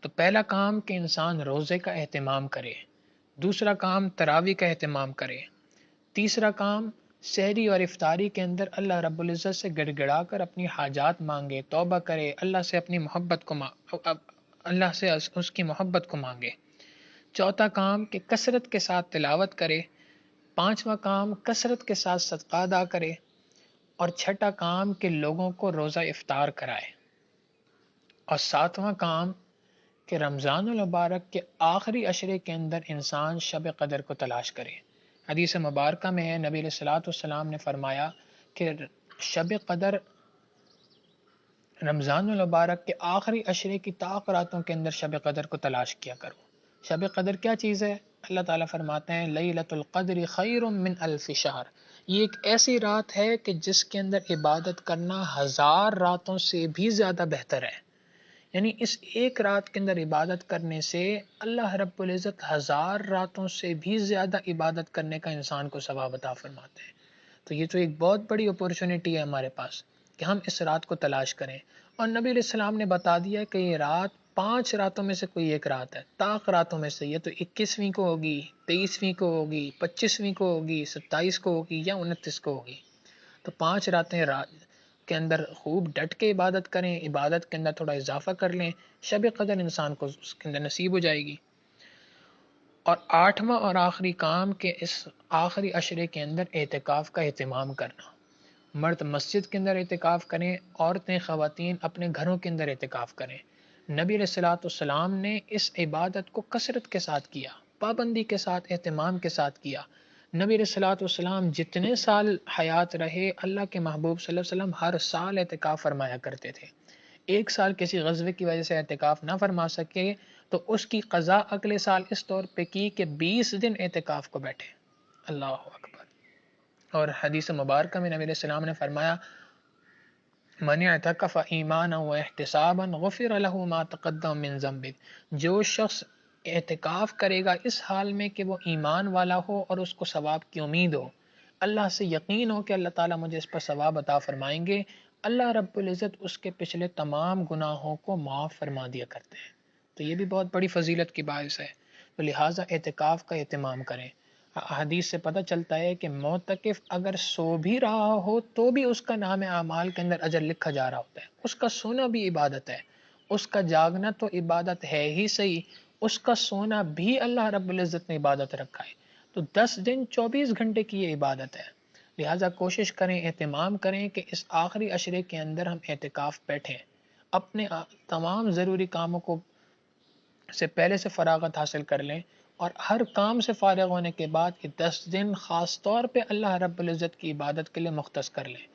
تو پہلا کام کہ انسان روزے کا اہتمام کرے، دوسرا کام تراویح کا اہتمام کرے، تیسرا کام سحری اور افطاری کے اندر اللہ رب العزت سے گڑ گڑا کر اپنی حاجات مانگے، توبہ کرے، اللہ سے اپنی محبت کو اللہ سے اس کی محبت کو مانگے۔ چوتھا کام کہ کثرت کے ساتھ تلاوت کرے، پانچواں کام کثرت کے ساتھ صدقہ ادا کرے، اور چھٹا کام کہ لوگوں کو روزہ افطار کرائے، اور ساتواں کام کہ رمضان المبارک کے آخری عشرے کے اندر انسان شب قدر کو تلاش کرے۔ حدیث مبارکہ میں ہے، نبی علیہ الصلوۃ والسلام نے فرمایا کہ شب قدر رمضان المبارک کے آخری عشرے کی طاق راتوں کے اندر شب قدر کو تلاش کیا کرو۔ شب قدر کیا چیز ہے؟ اللہ تعالیٰ فرماتے ہیں لیلۃ القدر خیر من الف شہر، یہ ایک ایسی رات ہے کہ جس کے اندر عبادت کرنا 1000 راتوں سے بھی زیادہ بہتر ہے۔ یعنی اس ایک رات کے اندر عبادت کرنے سے اللہ رب العزت 1000 راتوں سے بھی زیادہ عبادت کرنے کا انسان کو ثواب عطا فرماتے ہیں۔ تو یہ تو ایک بہت بڑی اپورچونٹی ہے ہمارے پاس کہ ہم اس رات کو تلاش کریں، اور نبی علیہ السلام نے بتا دیا کہ یہ رات 5 راتوں میں سے کوئی ایک رات ہے، طاق راتوں میں سے، یہ تو 21ویں کو ہوگی، 23ویں کو ہوگی، 25ویں کو ہوگی، 27 کو ہوگی یا 29 کو ہوگی۔ تو 5 راتیں کے اندر خوب ڈٹ کے عبادت کریں، عبادت کے اندر تھوڑا اضافہ کر لیں، شب قدر انسان کو اس کے اندر نصیب ہو جائے گی۔ اور 8واں اور آخری کام کہ اس آخری عشرے کے اندر اعتکاف کا اہتمام کرنا، مرد مسجد کے اندر اعتکاف کریں، عورتیں خواتین اپنے گھروں کے اندر اعتکاف کریں۔ نبی علیہ الصلوۃ والسلام نے اس عبادت کو کثرت کے ساتھ کیا، پابندی کے ساتھ، اہتمام کے ساتھ کیا۔ نبی علیہ الصلوۃ والسلام جتنے سال حیات رہے، اللہ کے محبوب صلی اللہ علیہ وسلم ہر سال اعتکاف فرمایا کرتے تھے۔ ایک سال کسی غزوے کی وجہ سے اعتکاف نہ فرما سکے تو اس کی قضا اگلے سال اس طور پہ کی کہ 20 دن اعتکاف کو بیٹھے۔ اللہ اکبر۔ اور حدیث مبارکہ میں نبی علیہ السلام نے فرمایا من اعتکف ایمانا و احتسابا غفر له ما تقدم من ذنبه، جو شخص اعتکاف کرے گا اس حال میں کہ وہ ایمان والا ہو اور اس کو ثواب کی امید ہو، اللہ سے یقین ہو کہ اللہ تعالیٰ مجھے اس پر ثواب عطا فرمائیں گے، اللہ رب العزت اس کے پچھلے تمام گناہوں کو معاف فرما دیا کرتے ہیں۔ تو یہ بھی بہت بڑی فضیلت کی باعث ہے، تو لہٰذا اعتکاف کا اہتمام کریں۔ حدیث سے پتہ چلتا ہے کہ معتکف اگر سو بھی رہا ہو تو بھی اس کا نام اعمال کے اندر اجر لکھا جا رہا ہوتا ہے، اس کا سونا بھی عبادت ہے، اس کا جاگنا تو عبادت ہے ہی صحیح، اس کا سونا بھی اللہ رب العزت نے عبادت رکھا ہے۔ تو 10 دن 24 گھنٹے کی یہ عبادت ہے، لہٰذا کوشش کریں، اہتمام کریں کہ اس آخری عشرے کے اندر ہم اعتکاف بیٹھیں، اپنے تمام ضروری کاموں کو سے پہلے سے فراغت حاصل کر لیں، اور ہر کام سے فارغ ہونے کے بعد یہ 10 دن خاص طور پہ اللہ رب العزت کی عبادت کے لیے مختص کر لیں۔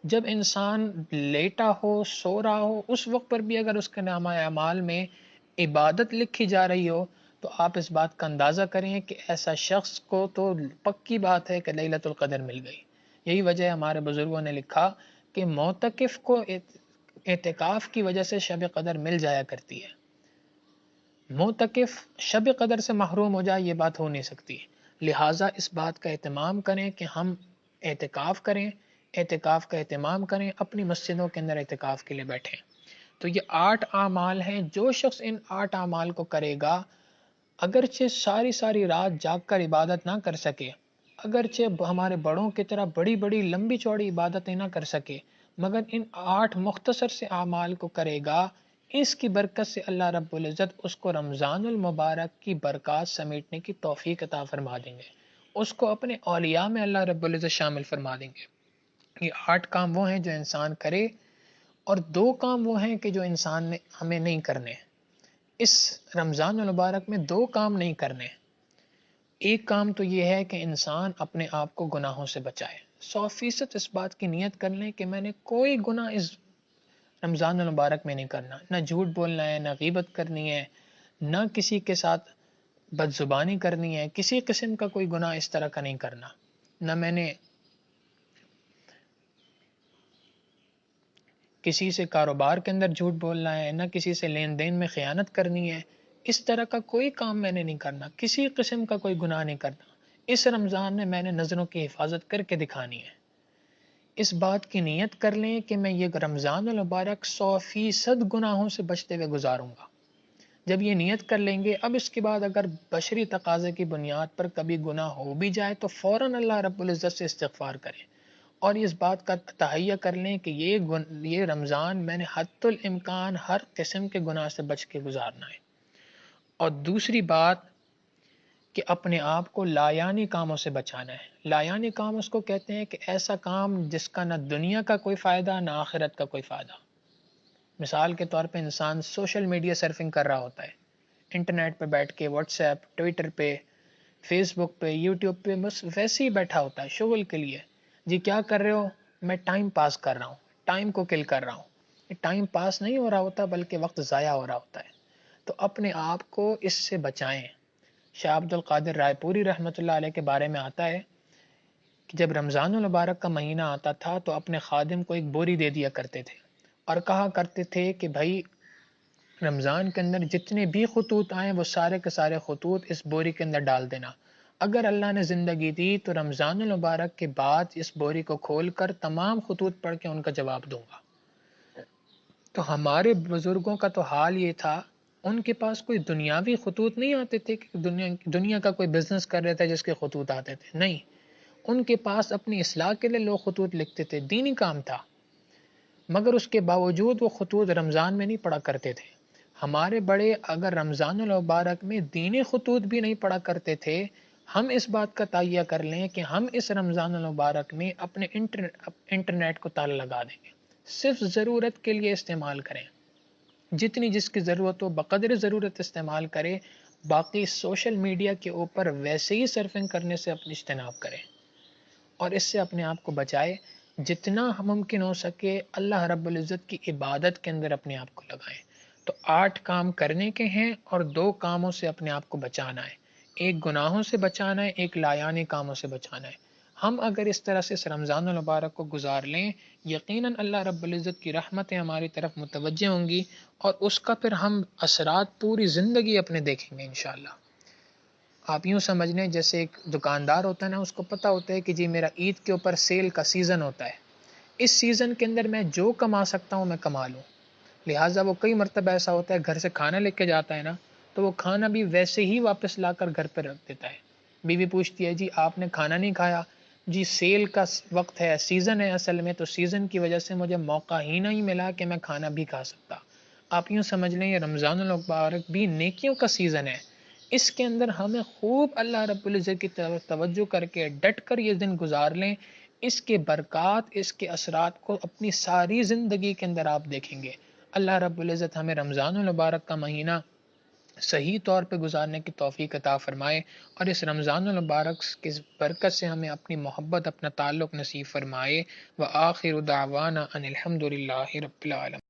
جب انسان لیٹا ہو، سو رہا ہو، اس وقت پر بھی اگر اس کے نامہ اعمال میں عبادت لکھی جا رہی ہو تو آپ اس بات کا اندازہ کریں کہ ایسا شخص کو تو پکی بات ہے کہ لیلۃ القدر مل گئی۔ یہی وجہ ہمارے بزرگوں نے لکھا کہ معتکف کو اعتکاف کی وجہ سے شب قدر مل جایا کرتی ہے، معتکف شب قدر سے محروم ہو جائے یہ بات ہو نہیں سکتی۔ لہٰذا اس بات کا اہتمام کریں کہ ہم اعتکاف کریں، اعتکاف کا اہتمام کریں، اپنی مسجدوں کے اندر اعتکاف کے لیے بیٹھیں۔ تو یہ 8 اعمال ہیں، جو شخص ان 8 اعمال کو کرے گا، اگرچہ ساری رات جاگ کر عبادت نہ کر سکے، اگرچہ ہمارے بڑوں کی طرح بڑی بڑی لمبی چوڑی عبادتیں نہ کر سکے، مگر ان 8 مختصر سے اعمال کو کرے گا، اس کی برکت سے اللہ رب العزت اس کو رمضان المبارک کی برکات سمیٹنے کی توفیق عطا فرما دیں گے، اس کو اپنے اولیاء میں اللہ رب العزت شامل فرما دیں گے۔ یہ 8 کام وہ ہیں جو انسان کرے، اور 2 کام وہ ہیں کہ جو انسان نے ہمیں نہیں کرنے۔ اس رمضان المبارک میں 2 کام نہیں کرنے۔ ایک کام تو یہ ہے کہ انسان اپنے آپ کو گناہوں سے بچائے، 100% اس بات کی نیت کر لیں کہ میں نے کوئی گناہ اس رمضان المبارک میں نہیں کرنا، نہ جھوٹ بولنا ہے، نہ غیبت کرنی ہے، نہ کسی کے ساتھ بد زبانی کرنی ہے، کسی قسم کا کوئی گناہ اس طرح کا نہیں کرنا، نہ میں نے کسی سے کاروبار کے اندر جھوٹ بولنا ہے، نہ کسی سے لین دین میں خیانت کرنی ہے، اس طرح کا کوئی کام میں نے نہیں کرنا، کسی قسم کا کوئی گناہ نہیں کرنا۔ اس رمضان میں نے نظروں کی حفاظت کر کے دکھانی ہے۔ اس بات کی نیت کر لیں کہ میں یہ رمضان المبارک 100% گناہوں سے بچتے ہوئے گزاروں گا۔ جب یہ نیت کر لیں گے، اب اس کے بعد اگر بشری تقاضے کی بنیاد پر کبھی گناہ ہو بھی جائے تو فوراً اللہ رب العزت سے استغفار کریں، اور اس بات کا تہیہ کر لیں کہ یہ رمضان میں نے حد الامکان ہر قسم کے گناہ سے بچ کے گزارنا ہے۔ اور دوسری بات کہ اپنے آپ کو لایانی کاموں سے بچانا ہے۔ لایانی کام اس کو کہتے ہیں کہ ایسا کام جس کا نہ دنیا کا کوئی فائدہ نہ آخرت کا کوئی فائدہ۔ مثال کے طور پہ انسان سوشل میڈیا سرفنگ کر رہا ہوتا ہے، انٹرنیٹ پہ بیٹھ کے، واٹس ایپ، ٹویٹر پہ، فیس بک پہ، یوٹیوب پہ بس ویسے ہی بیٹھا ہوتا ہے شغل کے لیے۔ جی کیا کر رہے ہو؟ میں ٹائم پاس کر رہا ہوں، ٹائم کو کل کر رہا ہوں۔ ٹائم پاس نہیں ہو رہا ہوتا بلکہ وقت ضائع ہو رہا ہوتا ہے۔ تو اپنے آپ کو اس سے بچائیں۔ شاہ عبد القادر رائے پوری رحمۃ اللہ علیہ کے بارے میں آتا ہے کہ جب رمضان المبارک کا مہینہ آتا تھا تو اپنے خادم کو ایک بوری دے دیا کرتے تھے اور کہا کرتے تھے کہ بھائی رمضان کے اندر جتنے بھی خطوط آئیں وہ سارے کے سارے خطوط اس بوری کے اندر ڈال دینا، اگر اللہ نے زندگی دی تو رمضان المبارک کے بعد اس بوری کو کھول کر تمام خطوط پڑھ کے ان کا جواب دوں گا۔ تو ہمارے بزرگوں کا تو حال یہ تھا، ان کے پاس کوئی دنیاوی خطوط نہیں آتے تھے کہ دنیا کا کوئی بزنس کر رہے تھے جس کے خطوط آتے تھے، نہیں، ان کے پاس اپنی اصلاح کے لیے لوگ خطوط لکھتے تھے، دینی کام تھا، مگر اس کے باوجود وہ خطوط رمضان میں نہیں پڑھا کرتے تھے۔ ہمارے بڑے اگر رمضان المبارک میں دینی خطوط بھی نہیں پڑھا کرتے تھے، ہم اس بات کا تہیہ کر لیں کہ ہم اس رمضان المبارک میں اپنے انٹرنیٹ کو تالا لگا دیں گے، صرف ضرورت کے لیے استعمال کریں، جتنی جس کی ضرورت ہو بقدر ضرورت استعمال کریں، باقی سوشل میڈیا کے اوپر ویسے ہی سرفنگ کرنے سے اپنی اجتناب کریں اور اس سے اپنے آپ کو بچائے۔ جتنا ممکن ہو سکے اللہ رب العزت کی عبادت کے اندر اپنے آپ کو لگائیں۔ تو 8 کام کرنے کے ہیں اور 2 کاموں سے اپنے آپ کو بچانا ہے، ایک گناہوں سے بچانا ہے، ایک لایانی کاموں سے بچانا ہے۔ ہم اگر اس طرح سے اس رمضان المبارک کو گزار لیں، یقیناً اللہ رب العزت کی رحمتیں ہماری طرف متوجہ ہوں گی اور اس کا پھر ہم اثرات پوری زندگی اپنے دیکھیں گے انشاءاللہ۔ آپ یوں سمجھ لیں جیسے ایک دکاندار ہوتا ہے نا، اس کو پتہ ہوتا ہے کہ جی میرا عید کے اوپر سیل کا سیزن ہوتا ہے، اس سیزن کے اندر میں جو کما سکتا ہوں میں کما لوں، لہٰذا وہ کئی مرتبہ ایسا ہوتا ہے گھر سے کھانا لے کے جاتا ہے نا، تو وہ کھانا بھی ویسے ہی واپس لا کر گھر پہ رکھ دیتا ہے۔ بیوی پوچھتی ہے جی آپ نے کھانا نہیں کھایا؟ جی سیل کا وقت ہے، سیزن ہے اصل میں، تو سیزن کی وجہ سے مجھے موقع ہی نہیں ملا کہ میں کھانا بھی کھا سکتا۔ آپ یوں سمجھ لیں یہ رمضان المبارک بھی نیکیوں کا سیزن ہے، اس کے اندر ہمیں خوب اللہ رب العزت کی طرف توجہ کر کے ڈٹ کر یہ دن گزار لیں، اس کے برکات، اس کے اثرات کو اپنی ساری زندگی کے اندر آپ دیکھیں گے۔ اللہ رب العزت ہمیں رمضان المبارک کا مہینہ صحیح طور پہ گزارنے کی توفیق عطا فرمائے اور اس رمضان المبارک کی برکت سے ہمیں اپنی محبت، اپنا تعلق نصیب فرمائے۔ وآخر دعوانا ان الحمد للہ رب العالمین۔